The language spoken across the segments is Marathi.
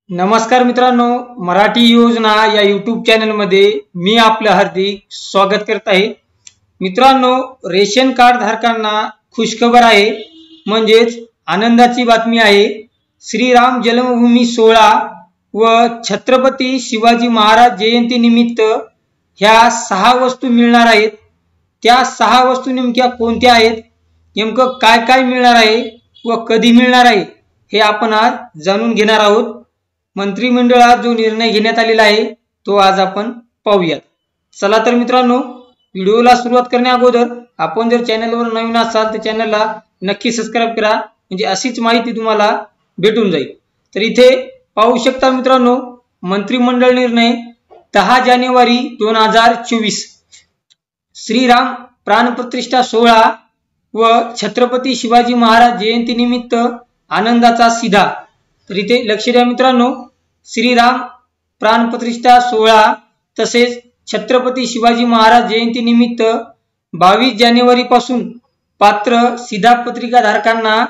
नमस्कार मित्रांनो, मराठी योजना या यूट्यूब चॅनलमध्ये मी आपलं हार्दिक स्वागत करत आहे। मित्रांनो, रेशन कार्ड धारकांना खुशखबर आहे, म्हणजेच आनंदाची बातमी आहे। श्रीराम जन्मभूमी सोहळा व छत्रपती शिवाजी महाराज जयंती निमित्त ह्या 6 वस्तू मिळणार आहेत। त्या 6 वस्तू नेमक्या कोणत्या आहेत, नेमकं काय काय मिळणार आहे व कधी मिळणार आहे हे आपण आज जाणून घेणार आहोत। मंत्रिमंडळात जो निर्णय घेण्यात आलेला आहे तो आज आपण पाहूयात। चला तर मित्रांनो, व्हिडिओला सुरुवात करण्या अगोदर आपण जर चॅनलवर नवीन असाल तर चॅनलला नक्की सबस्क्राइब करा, म्हणजे अशीच माहिती तुम्हाला भेटून जाईल। तर इथे पाहू शकता मित्रांनो, मंत्रिमंडळ निर्णय 10 जानेवारी 2024 श्रीराम प्राणप्रतिष्ठा सोहळा व छत्रपती शिवाजी महाराज जयंती निमित्त आनंदाचा सिधा। तर इथे लक्ष द्या मित्रांनो, श्रीराम प्राणप्रतिष्ठा सोहळा तसेच छत्रपती शिवाजी महाराज जयंती निमित्त 22 जानेवारी पासून पात्र सिधा पत्रिका धारकांना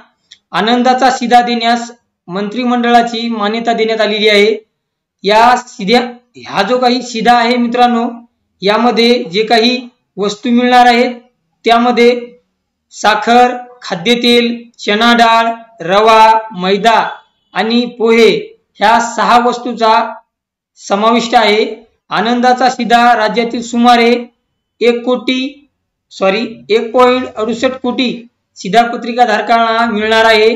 आनंदाचा सिधा देण्यास मंत्रिमंडळाची मान्यता देण्यात आलेली आहे। ह्या जो काही सिधा आहे मित्रांनो, यामध्ये जे काही वस्तू मिळणार आहेत त्यामध्ये साखर, खाद्यतेल, चना डाळ, रवा, मैदा आणि पोहे ह्या 6 वस्तूचा समाविष्ट आहे। आनंदाचा सिधा राज्यातील सुमारे 1.68 कोटी सिधापत्रिका धारकांना मिळणार आहे।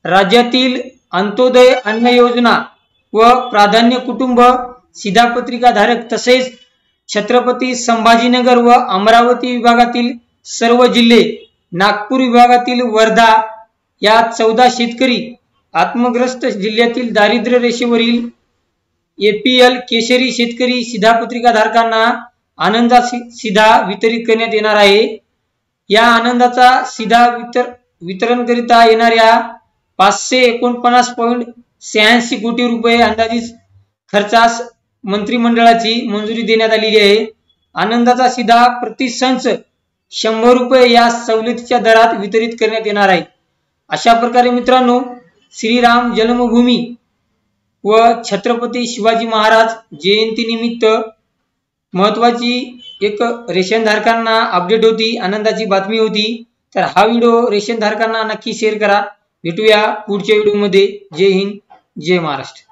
राज्यातील अंत्योदय अन्न योजना व प्राधान्य कुटुंब सिधापत्रिका धारक तसेच छत्रपती संभाजीनगर व अमरावती विभागातील सर्व जिल्हे, नागपूर विभागातील वर्धा या 14 शेतकरी आत्मग्रस्त जिल्ह्यातील दारिद्र्य रेषेवरील APL केशरी शेतकरी सिधापत्रिका धारकांना आनंदाचा सिधा वितरित करण्यात येणार आहे। या आनंदाचा सिधा वितरण करिता येणाऱ्या 549.86 कोटी रुपये अंदाजित खर्चास मंत्रिमंडळाची मंजुरी देण्यात आलेली आहे। आनंदाचा सिधा प्रति संच 100 रुपये या सवलतीच्या दरात वितरित करण्यात येणार आहे। अशा प्रकारे मित्रांनो, श्रीराम जन्मभूमी व छत्रपती शिवाजी महाराज जयंती निमित्त महत्वाची एक रेशन धारकांना अपडेट होती, आनंदाची बातमी होती। तर हा व्हिडिओ रेशन धारकांना नक्की शेअर करा। भेटूया पुढच्या व्हिडिओमध्ये। जय हिंद, जय महाराष्ट्र।